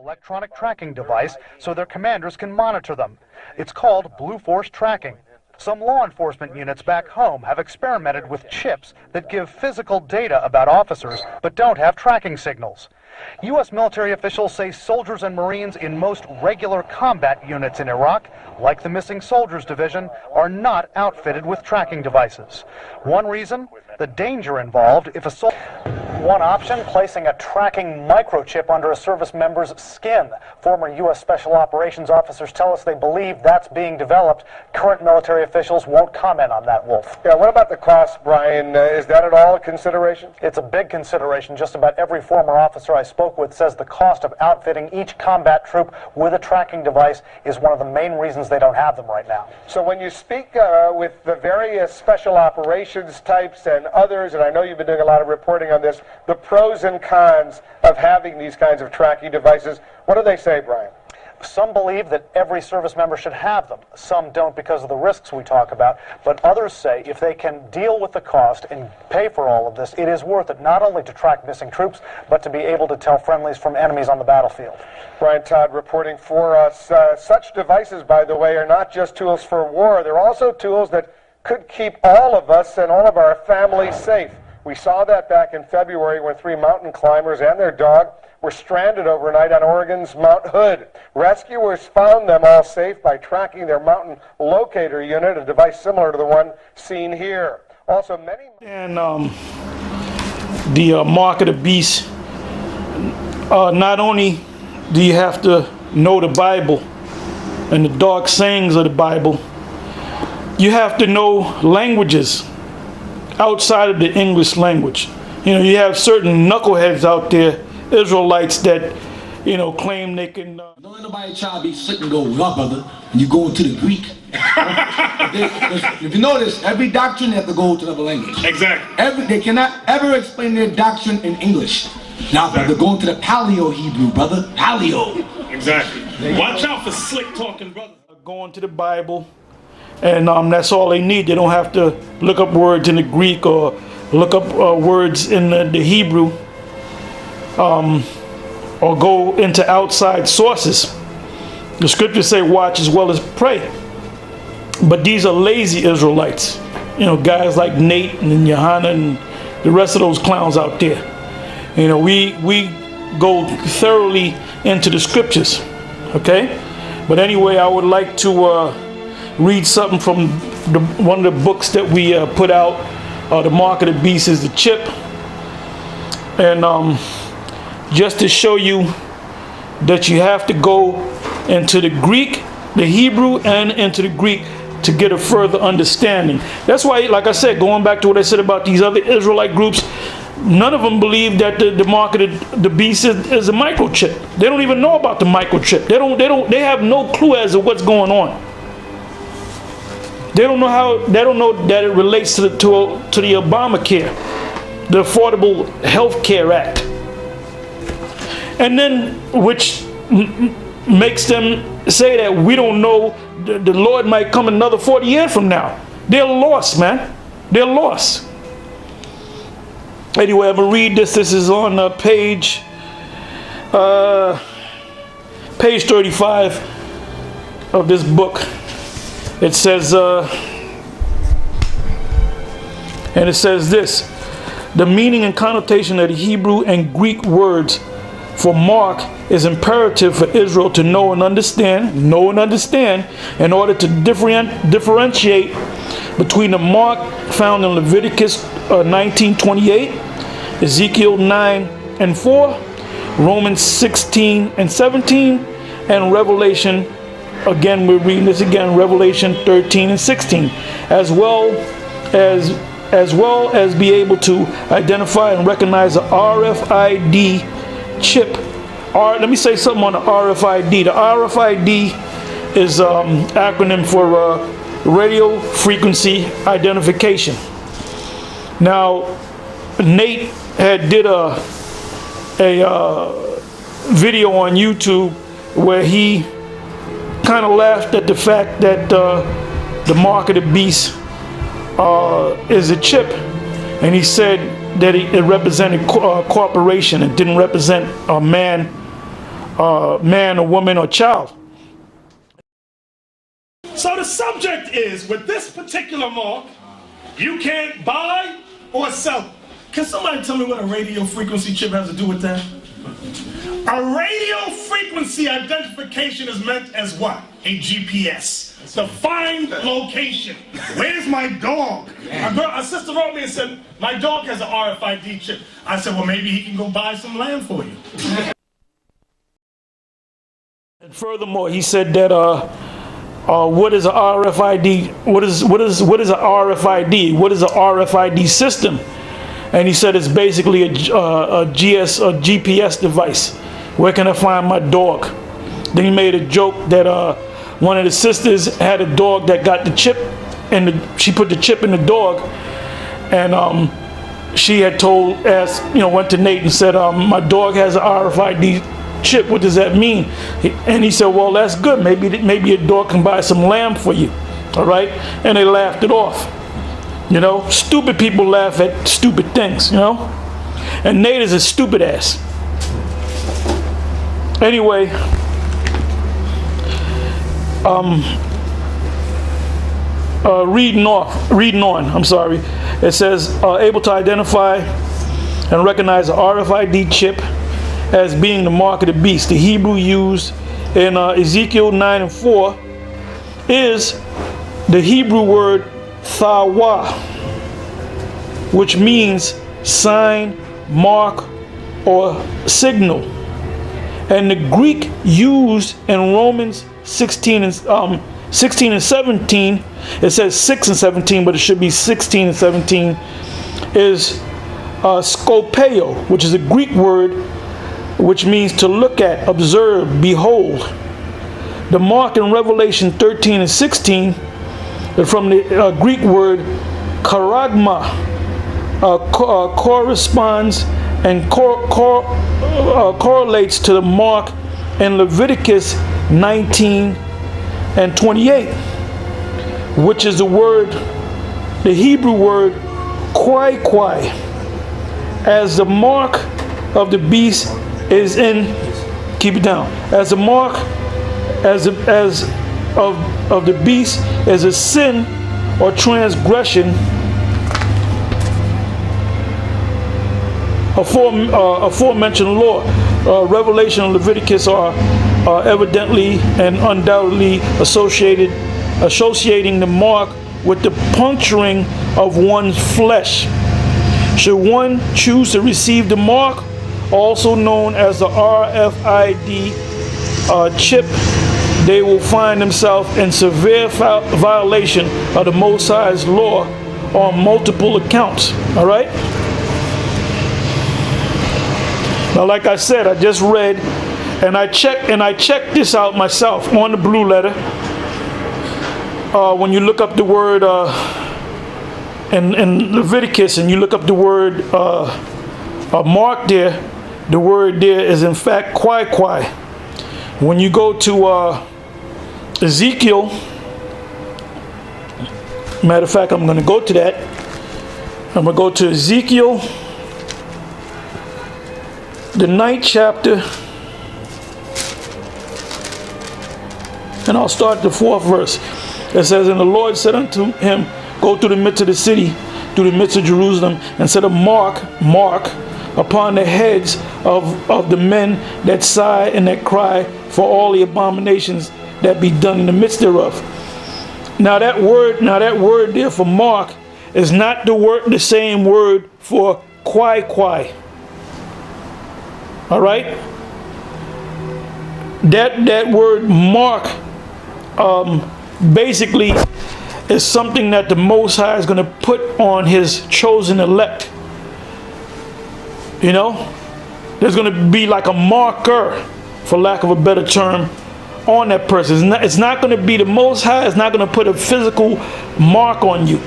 electronic tracking device so their commanders can monitor them. It's called Blue Force Tracking. Some law enforcement units back home have experimented with chips that give physical data about officers but don't have tracking signals. U.S. military officials say soldiers and Marines in most regular combat units in Iraq, like the Missing Soldiers Division, are not outfitted with tracking devices. One reason? The danger involved if a soldier... One option, placing a tracking microchip under a service member's skin. Former U.S. Special Operations officers tell us they believe that's being developed. Current military officials won't comment on that, Wolf. Yeah, what about the cost, Brian? Is that at all a consideration? It's a big consideration. Just about every former officer I spoke with says the cost of outfitting each combat troop with a tracking device is one of the main reasons they don't have them right now. So when you speak with the various special operations types and others, and I know you've been doing a lot of reporting on this, the pros and cons of having these kinds of tracking devices, what do they say, Brian? Some believe that every service member should have them. Some don't because of the risks we talk about. But others say if they can deal with the cost and pay for all of this, it is worth it not only to track missing troops, but to be able to tell friendlies from enemies on the battlefield. Brian Todd reporting for us. Such devices, by the way, are not just tools for war. They're also tools that could keep all of us and all of our families safe. We saw that back in February when 3 mountain climbers and their dog were stranded overnight on Oregon's Mount Hood. Rescuers found them all safe by tracking their mountain locator unit, a device similar to the one seen here. Also, many... And the mark of the beast, not only do you have to know the Bible and the dark sayings of the Bible, you have to know languages outside of the English language. You know, you have certain knuckleheads out there, Israelites, that, you know, claim they can... Don't let nobody try to be slick and go, well, brother, when you go into the Greek. If you notice, every doctrine has to go to the language. Exactly. They cannot ever explain their doctrine in English. Now, they're going to the Paleo-Hebrew, brother. Paleo. Exactly. Watch out for slick talking, brother. Going to the Bible. And that's all they need. They don't have to look up words in the Greek or look up words in the Hebrew, or go into outside sources. The scriptures say watch as well as pray. But these are lazy Israelites. You know, guys like Nate and Johanna and the rest of those clowns out there. You know, we go thoroughly into the scriptures, okay? But anyway, I would like to read something from one of the books that we put out. The Mark of the Beast is the chip. And just to show you that you have to go into the Greek, the Hebrew, and into the Greek to get a further understanding. That's why, like I said, going back to what I said about these other Israelite groups, none of them believe that the mark of the beast is a microchip. They don't even know about the microchip. They have no clue as to what's going on. They don't know that it relates to the Obamacare, the Affordable Health Care Act. And then, which makes them say that we don't know, the Lord might come another 40 years from now. They're lost, man. They're lost. Anyway, I'm going to read this. This is on page 35 of this book. It says, and it says this: the meaning and connotation of the Hebrew and Greek words for mark is imperative for Israel to know and understand in order to differentiate between the mark found in Leviticus 19:28, Ezekiel 9:4, Romans 16:17, and Revelation, again we're reading this again, Revelation 13:16, as well as be able to identify and recognize the RFID chip. Let me say something on the RFID. The RFID is acronym for radio frequency identification. Now, Nate did a video on YouTube where he kind of laughed at the fact that the mark of the beast is a chip, and he said that it represented a corporation. It didn't represent a man man or woman or child. So the subject is, with this particular mark, you can't buy or sell. Can somebody tell me what a radio frequency chip has to do with that? A radio frequency identification is meant as what? A GPS. To find location. Where's my dog? A sister wrote me and said, my dog has an RFID chip. I said, well, maybe he can go buy some land for you. And furthermore, he said that what is a RFID? What is a RFID? What is a RFID system? And he said it's basically a GPS device. Where can I find my dog? Then he made a joke that one of the sisters had a dog that got the chip, and she put the chip in the dog, and she had went to Nate and said, my dog has an RFID chip. What does that mean? And he said, well, that's good. Maybe your dog can buy some lamb for you. All right? And they laughed it off. You know, stupid people laugh at stupid things, you know? And Nate is a stupid ass. Anyway, reading on, I'm sorry. It says, able to identify and recognize the RFID chip as being the mark of the beast. The Hebrew used in Ezekiel 9:4 is the Hebrew word thawa, which means sign, mark, or signal. And the Greek used in Romans 16 and 17, it says 6 and 17, but it should be 16 and 17, is skopeo, which is a Greek word which means to look at, observe, behold. The mark in Revelation 13 and 16 is from the Greek word charagma, corresponds and correlates to the mark in Leviticus 19 and 28, which is the Hebrew word kwai, as the mark of the beast is in, keep it down, as the mark of the beast is a sin or transgression aforementioned law. Revelation and Leviticus are evidently and undoubtedly associating the mark with the puncturing of one's flesh. Should one choose to receive the mark, also known as the RFID chip, they will find themselves in severe violation of the Most High's law on multiple accounts. All right? Now, like I said, I just read, and I checked this out myself on the Blue Letter. When you look up the word in Leviticus, and you look up the word mark there, the word there is in fact kwai. When you go to Ezekiel, matter of fact, I'm going to go to that. I'm going to go to Ezekiel, the 9th chapter, and I'll start the 4th verse. It says, and the Lord said unto him, go through the midst of the city, through the midst of Jerusalem, and set a mark upon the heads of the men that sigh and that cry for all the abominations that be done in the midst thereof. Now that word there for mark is not the same word for kwai. All right? That word mark basically is something that the Most High is going to put on his chosen elect. You know? There's going to be like a marker, for lack of a better term, on that person. It's not going to be, the Most High is not going to put a physical mark on you.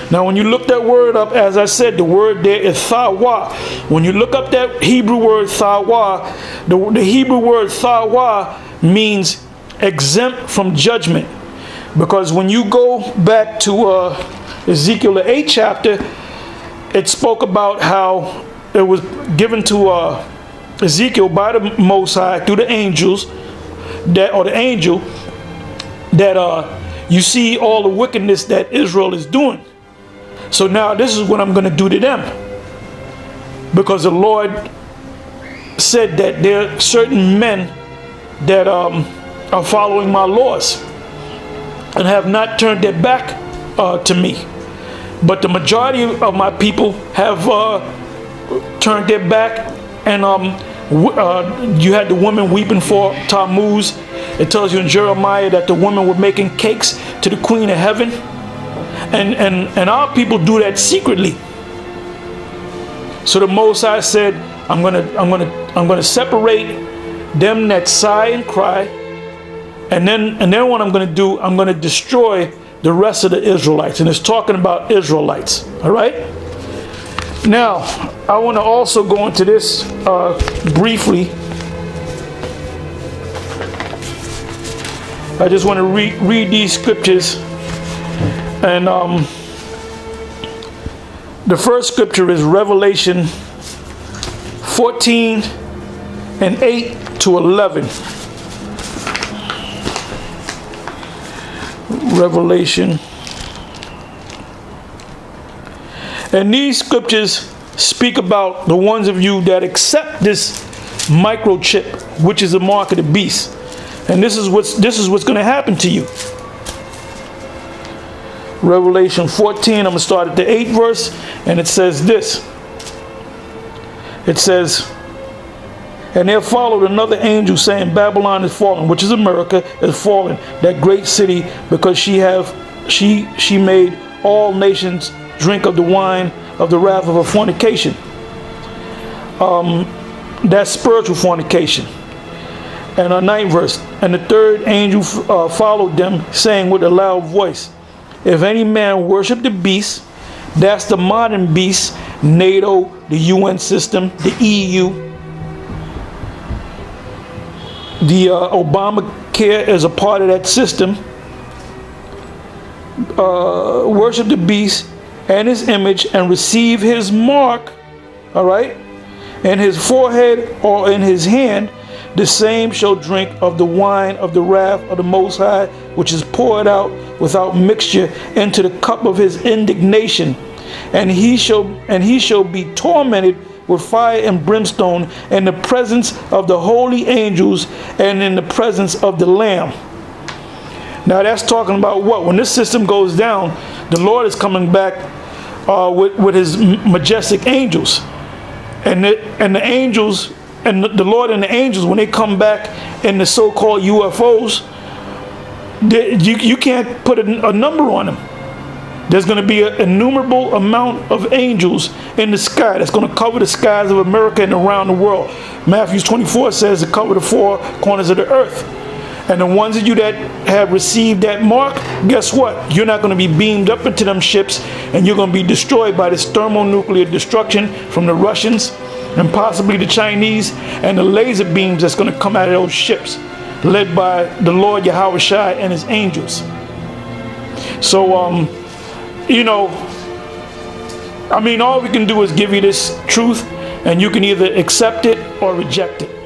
Now, when you look that word up, as I said, the word there is thawa. When you look up that Hebrew word thawa, the Hebrew word thawa means exempt from judgment. Because when you go back to Ezekiel the 8th chapter, it spoke about how it was given to Ezekiel by the Most High through the angels, the angel, that you see all the wickedness that Israel is doing. So now this is what I'm going to do to them, because the Lord said that there are certain men that are following my laws and have not turned their back to me, but the majority of my people have turned their back. And you had the women weeping for Tammuz. It tells you in Jeremiah that the women were making cakes to the queen of heaven, and our people do that secretly. So the Most High said, I'm gonna separate them that sigh and cry, and then what I'm gonna do, I'm gonna destroy the rest of the Israelites. And it's talking about Israelites. All right. Now, I want to also go into this briefly. I just want to read these scriptures. And the first scripture is Revelation 14 and 8 to 11. Revelation. And these scriptures speak about the ones of you that accept this microchip, which is the mark of the beast. And this is what's going to happen to you. Revelation 14, I'm going to start at the 8th verse, and it says this. It says, and there followed another angel saying, Babylon is fallen, which is America, is fallen, that great city, because she made all nations drink of the wine of the wrath of her fornication. That's spiritual fornication. And our 9th verse, and the third angel followed them, saying with a loud voice, if any man worship the beast, that's the modern beast, NATO, the UN system, the EU, the Obamacare is a part of that system, worship the beast and his image, and receive his mark, all right, in his forehead or in his hand, the same shall drink of the wine of the wrath of the Most High, which is poured out without mixture into the cup of his indignation, and he shall be tormented with fire and brimstone in the presence of the holy angels and in the presence of the Lamb. Now that's talking about what? When this system goes down, the Lord is coming back with his majestic angels, and the angels, and the Lord and the angels, when they come back in the so-called UFOs, you can't put a number on them. There's going to be an innumerable amount of angels in the sky that's going to cover the skies of America and around the world. Matthew 24 says to cover the four corners of the earth. And the ones of you that have received that mark, guess what? You're not going to be beamed up into them ships, and you're going to be destroyed by this thermonuclear destruction from the Russians and possibly the Chinese, and the laser beams that's going to come out of those ships, led by the Lord Yahweh Shai and his angels. So, you know, I mean, all we can do is give you this truth, and you can either accept it or reject it.